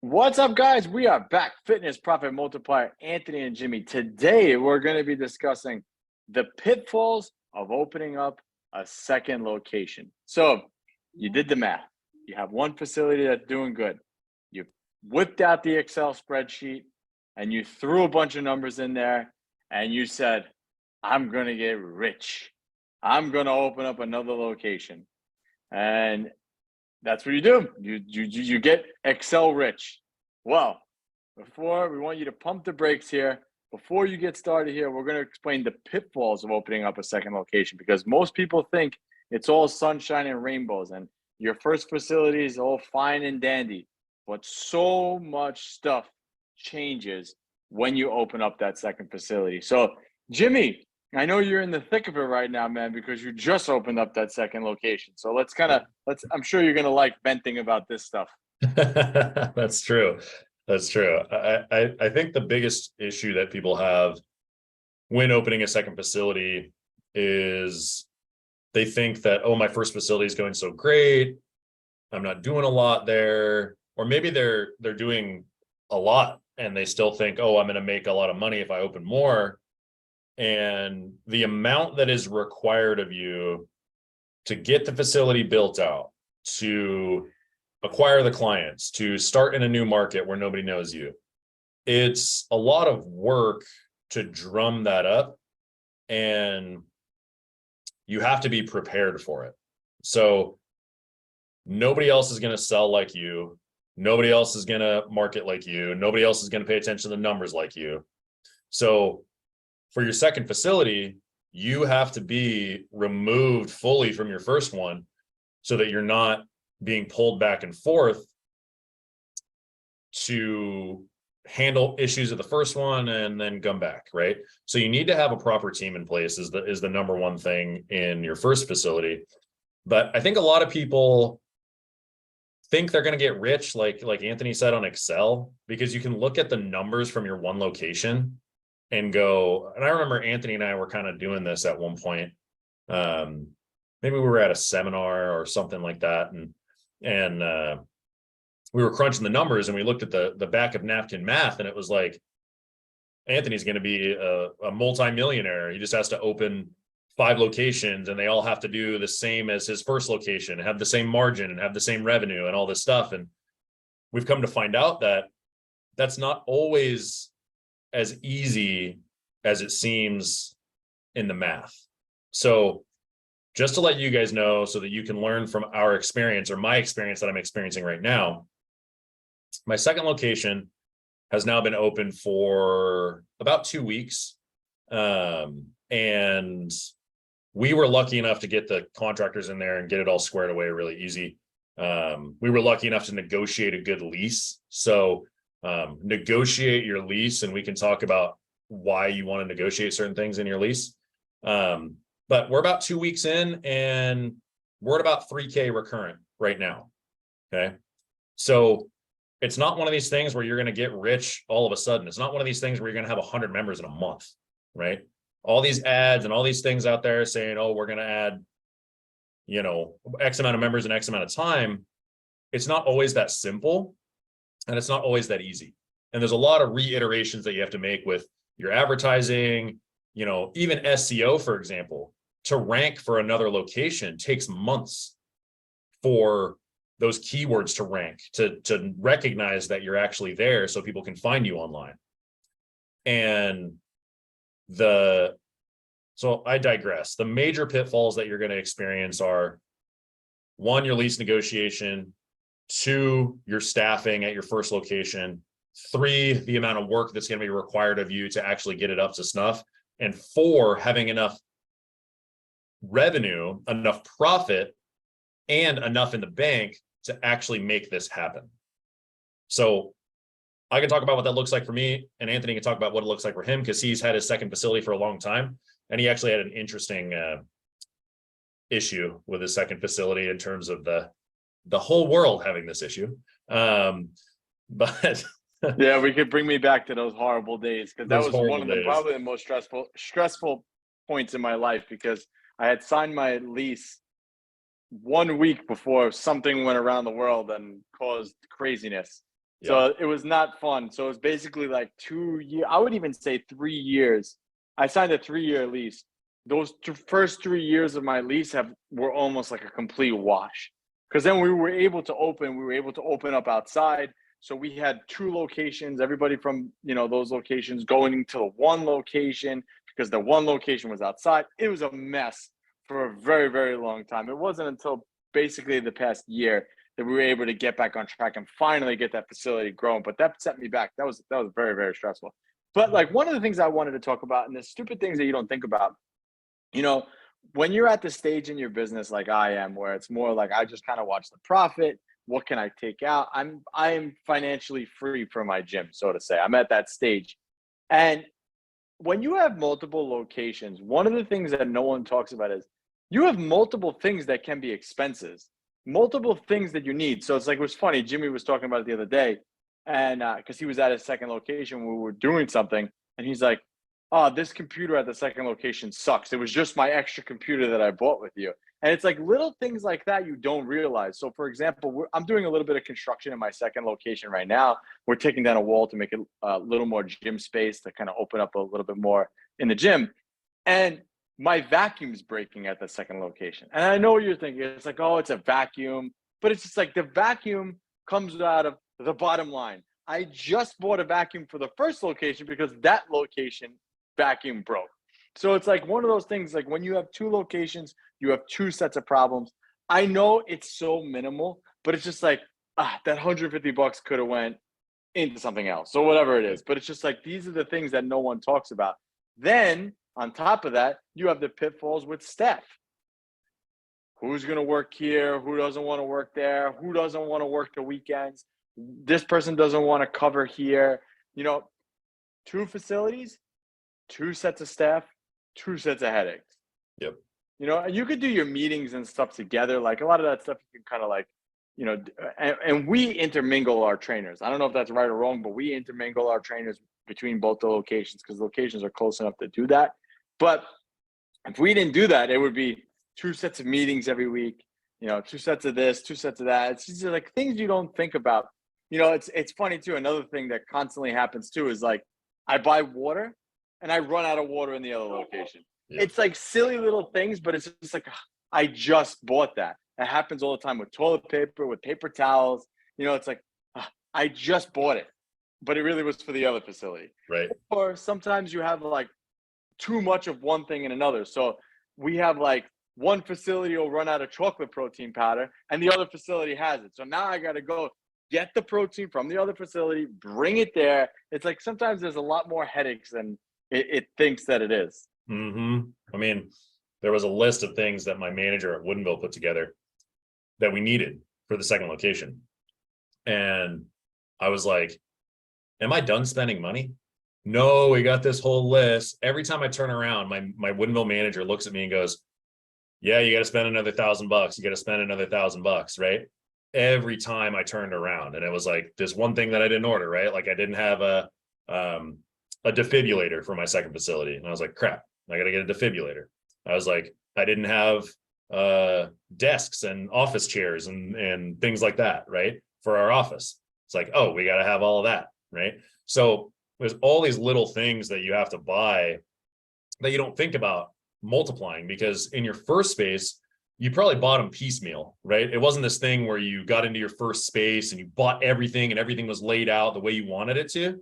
What's up, guys? We are back. Fitness Profit Multiplier, Anthony and Jimmy. Today, we're going to be discussing the pitfalls of opening up a second location. So, you did the math. You have one facility that's doing good. You whipped out the Excel spreadsheet and you threw a bunch of numbers in there and you said, I'm going to get rich. I'm going to open up another location. And that's what you do. You get Excel rich. Well, before we want you to pump the brakes here. Before you get started here, we're going to explain the pitfalls of opening up a second location because most people think it's all sunshine and rainbows and your first facility is all fine and dandy. But so much stuff changes when you open up that second facility. So, Jimmy, I know you're in the thick of it right now, man, because you just opened up that second location. So I'm sure you're going to like venting about this stuff. That's true. That's true. I think the biggest issue that people have when opening a second facility is they think that, oh, my first facility is going so great. I'm not doing a lot there. Or maybe they're doing a lot and they still think, oh, I'm going to make a lot of money if I open more. And the amount that is required of you to get the facility built out, to acquire the clients, to start in a new market where nobody knows you, it's a lot of work to drum that up, and you have to be prepared for it. So nobody else is going to sell like you. Nobody else is going to market like you. Nobody else is going to pay attention to the numbers like you. So for your second facility, you have to be removed fully from your first one so that you're not being pulled back and forth to handle issues of the first one and then come back, right? So you need to have a proper team in place is the number one thing in your first facility. But I think a lot of people think they're going to get rich, like Anthony said, on Excel, because you can look at the numbers from your one location and go, and I remember Anthony and I were kind of doing this at one point. Maybe we were at a seminar or something like that. And we were crunching the numbers and we looked at the back of napkin math, and it was like, Anthony's going to be a multi-millionaire. He just has to open 5 locations and they all have to do the same as his first location, have the same margin and have the same revenue and all this stuff. And we've come to find out that that's not always as easy as it seems in the math. So just to let you guys know so that you can learn from our experience or my experience that I'm experiencing right now, my second location has now been open for about 2 weeks. And we were lucky enough to get the contractors in there and get it all squared away really easy. We were lucky enough to negotiate a good lease. So negotiate your lease, and we can talk about why you want to negotiate certain things in your lease. But we're about 2 weeks in and we're at about 3K recurrent right now. Okay. So it's not one of these things where you're going to get rich all of a sudden. It's not one of these things where you're going to have 100 members in a month, right? All these ads and all these things out there saying, oh, we're going to add, X amount of members in X amount of time. It's not always that simple. And it's not always that easy. And there's a lot of reiterations that you have to make with your advertising, even SEO, for example, to rank for another location takes months for those keywords to rank, to recognize that you're actually there so people can find you online. And so I digress. The major pitfalls that you're going to experience are 1, your lease negotiation, 2, your staffing at your first location, 3, the amount of work that's going to be required of you to actually get it up to snuff, and 4, having enough revenue, enough profit, and enough in the bank to actually make this happen. So I can talk about what that looks like for me, and Anthony can talk about what it looks like for him because he's had his second facility for a long time, and he actually had an interesting issue with his second facility in terms of the whole world having this issue. But yeah, we could bring me back to those horrible days because that was one of probably the most stressful points in my life because I had signed my lease 1 week before something went around the world and caused craziness. Yeah. So it was not fun. So it was basically like 2 years. I would even say 3 years. I signed a 3-year lease. Those first 3 years of my lease were almost like a complete wash. Because then we were able to open up outside. So we had 2 locations, everybody from, those locations going into the one location because the one location was outside. It was a mess for a very, very long time. It wasn't until basically the past year that we were able to get back on track and finally get that facility growing. But that set me back. That was very, very stressful. But like one of the things I wanted to talk about, and the stupid things that you don't think about, you know, when you're at the stage in your business like I am, where it's more like I just kind of watch the profit. What can I take out? I'm financially free from my gym, so to say. I'm at that stage. And when you have multiple locations, one of the things that no one talks about is you have multiple things that can be expenses, multiple things that you need. So it's like, it was funny. Jimmy was talking about it the other day, and because he was at his second location, we were doing something, and he's like, "Oh, this computer at the second location sucks. It was just my extra computer that I bought with you." And it's like little things like that you don't realize. So, for example, I'm doing a little bit of construction in my second location right now. We're taking down a wall to make it a little more gym space to kind of open up a little bit more in the gym. And my vacuum's breaking at the second location. And I know what you're thinking. It's like, oh, it's a vacuum. But it's just like the vacuum comes out of the bottom line. I just bought a vacuum for the first location because that location vacuum broke. So it's like one of those things, like when you have 2 locations, you have 2 sets of problems. I know it's so minimal, but it's just like, that $150 could have went into something else. So whatever it is. But it's just like these are the things that no one talks about. Then on top of that, you have the pitfalls with staff. Who's going to work here? Who doesn't want to work there? Who doesn't want to work the weekends? This person doesn't want to cover here. 2 facilities, 2 sets of staff, 2 sets of headaches. Yep. And you could do your meetings and stuff together. Like a lot of that stuff you can kind of like, and we intermingle our trainers. I don't know if that's right or wrong, but we intermingle our trainers between both the locations because locations are close enough to do that. But if we didn't do that, it would be 2 sets of meetings every week, 2 sets of this, 2 sets of that. It's just like things you don't think about. It's funny too. Another thing that constantly happens too is like I buy water and I run out of water in the other location. Yep. It's like silly little things, but it's just like, I just bought that. It happens all the time with toilet paper, with paper towels. It's like, I just bought it, but it really was for the other facility. Right. Or sometimes you have like too much of one thing and another. So we have like one facility will run out of chocolate protein powder and the other facility has it. So now I got to go get the protein from the other facility, bring it there. It's like sometimes there's a lot more headaches than it thinks that it is. Mm-hmm. I mean, there was a list of things that my manager at Woodinville put together that we needed for the second location. And I was like, am I done spending money? No, we got this whole list. Every time I turn around, my Woodinville manager looks at me and goes, yeah, you got to spend another $1,000. You got to spend another $1,000, right? Every time I turned around, and it was like this one thing that I didn't order, right? Like I didn't have a defibrillator for my second facility. And I was like, crap, I got to get a defibrillator. I was like, I didn't have desks and office chairs and things like that, right? For our office. It's like, oh, we got to have all of that, right? So there's all these little things that you have to buy that you don't think about multiplying, because in your first space, you probably bought them piecemeal, right? It wasn't this thing where you got into your first space and you bought everything and everything was laid out the way you wanted it to.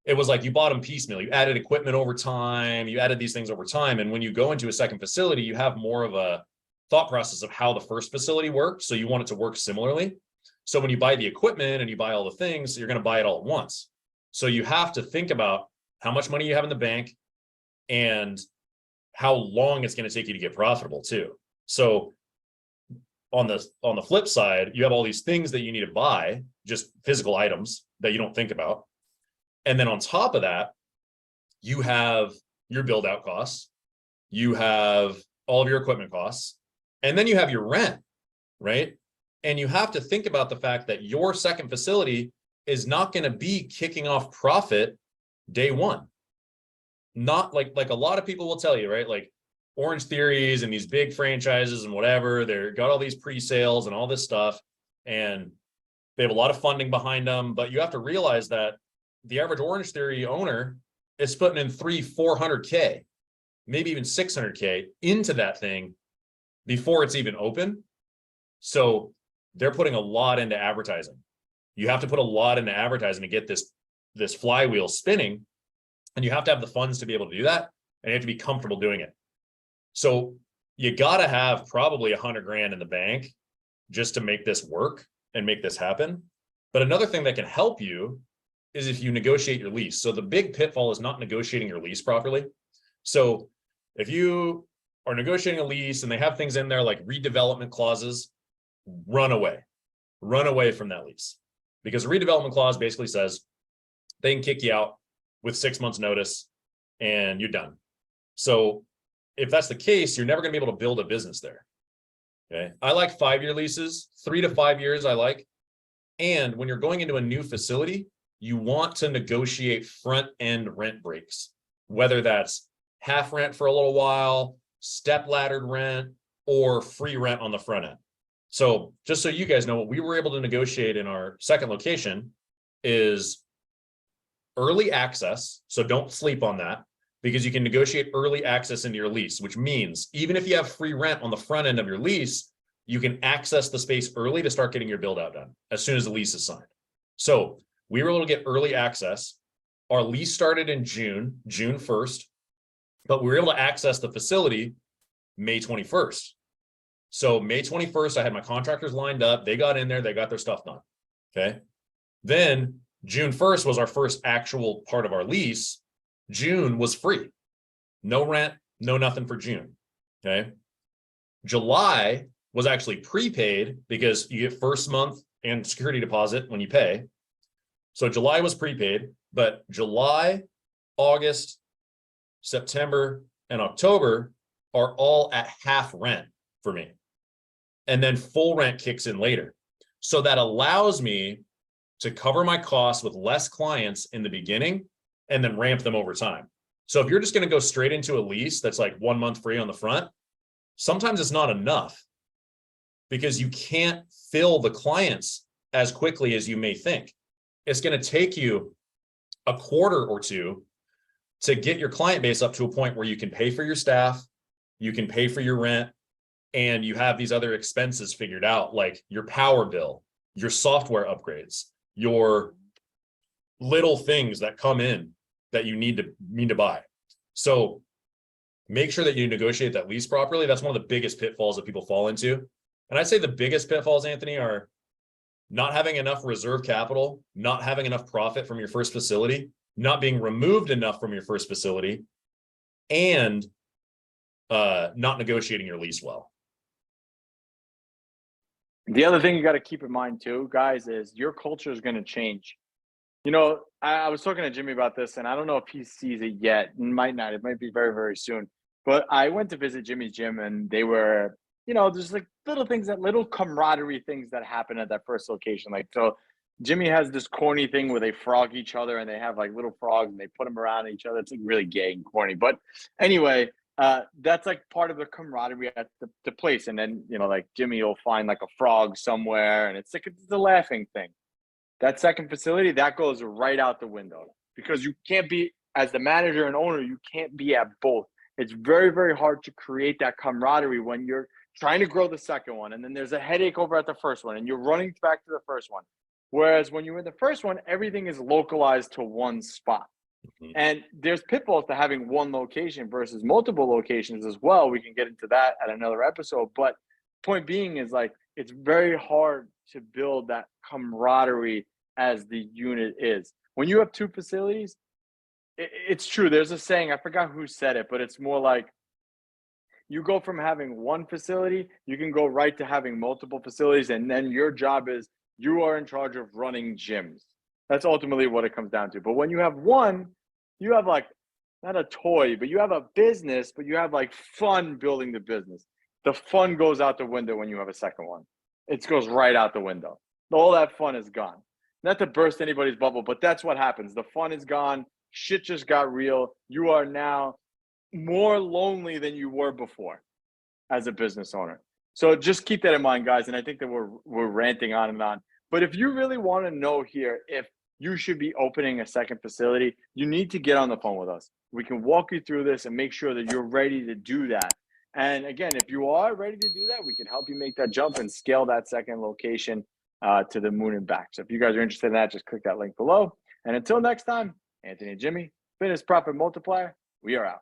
It was like you bought them piecemeal. You added equipment over time. You added these things over time. And when you go into a second facility, you have more of a thought process of how the first facility worked. So you want it to work similarly. So when you buy the equipment and you buy all the things, you're going to buy it all at once. So you have to think about how much money you have in the bank and how long it's going to take you to get profitable too. So on the flip side, you have all these things that you need to buy, just physical items that you don't think about. And then on top of that, you have your build out costs, you have all of your equipment costs, and then you have your rent, right? And you have to think about the fact that your second facility is not going to be kicking off profit day one. Not like a lot of people will tell you, right? Like Orange Theories and these big franchises and whatever, they're got all these pre-sales and all this stuff. And They have a lot of funding behind them, but you have to realize that the average Orange Theory owner is putting in 400K, maybe even 600K into that thing before it's even open. So they're putting a lot into advertising. You have to put a lot into advertising to get this flywheel spinning, and you have to have the funds to be able to do that, and you have to be comfortable doing it. So you got to have probably 100 grand in the bank just to make this work and make this happen. But another thing that can help you is if you negotiate your lease. So the big pitfall is not negotiating your lease properly. So if you are negotiating a lease and they have things in there like redevelopment clauses, run away from that lease, because a redevelopment clause basically says they can kick you out with 6 months notice and you're done. So if that's the case, you're never going to be able to build a business there. Okay. I like 5-year leases, 3 to 5 years I like. And when you're going into a new facility, you want to negotiate front end rent breaks, whether that's half rent for a little while, step laddered rent, or free rent on the front end. So just so you guys know, what we were able to negotiate in our second location is early access. So don't sleep on that, because you can negotiate early access into your lease, which means even if you have free rent on the front end of your lease, you can access the space early to start getting your build out done as soon as the lease is signed. So we were able to get early access. Our lease started in June 1st, but we were able to access the facility May 21st. So May 21st, I had my contractors lined up. They got in there, they got their stuff done. Okay. Then June 1st was our first actual part of our lease. June was free. No rent, no nothing for June. Okay. July was actually prepaid because you get first month and security deposit when you pay. So July was prepaid, but July, August, September, and October are all at half rent for me. And then full rent kicks in later. So that allows me to cover my costs with less clients in the beginning and then ramp them over time. So if you're just going to go straight into a lease that's like 1 month free on the front, sometimes it's not enough, because you can't fill the clients as quickly as you may think. It's going to take you a quarter or two to get your client base up to a point where you can pay for your staff, you can pay for your rent, and you have these other expenses figured out, like your power bill, your software upgrades, your little things that come in that you need to buy. So make sure that you negotiate that lease properly. That's one of the biggest pitfalls that people fall into. And I'd say the biggest pitfalls, Anthony, are not having enough reserve capital, not having enough profit from your first facility, not being removed enough from your first facility, and not negotiating your lease well. The other thing you got to keep in mind too, guys, is your culture is going to change. You know, I was talking to Jimmy about this, and I don't know if he sees it yet. It might not. It might be very, very soon. But I went to visit Jimmy's gym, and they were, you know, there's like little things, that little camaraderie things that happen at that first location. Like, so Jimmy has this corny thing where they frog each other, and they have like little frogs, and they put them around each other. It's like really gay and corny. But anyway, that's like part of the camaraderie at the place. And then, you know, like Jimmy will find like a frog somewhere, and it's like it's a laughing thing. That second facility, that goes right out the window, because you can't be, as the manager and owner, you can't be at both. It's very, very hard to create that camaraderie when you're trying to grow the second one, and then there's a headache over at the first one, and you're running back to the first one. Whereas when you're in the first one, everything is localized to one spot. Mm-hmm. And there's pitfalls to having one location versus multiple locations as well. We can get into that at another episode. But point being is, like, it's very hard to build that camaraderie as the unit is. When you have two facilities, it's true. There's a saying, I forgot who said it, but it's more like you go from having one facility, you can go right to having multiple facilities. And then your job is you are in charge of running gyms. That's ultimately what it comes down to. But when you have one, you have like, not a toy, but you have a business, but you have like fun building the business. The fun goes out the window when you have a second one. It goes right out the window. All that fun is gone. Not to burst anybody's bubble, but that's what happens. The fun is gone. Shit just got real. You are now more lonely than you were before as a business owner. So just keep that in mind, guys. And I think that we're ranting on and on. But if you really want to know here if you should be opening a second facility, you need to get on the phone with us. We can walk you through this and make sure that you're ready to do that. And again, if you are ready to do that, we can help you make that jump and scale that second location to the moon and back. So if you guys are interested in that, just click that link below. And until next time, Anthony and Jimmy, Fitness Profit Multiplier, we are out.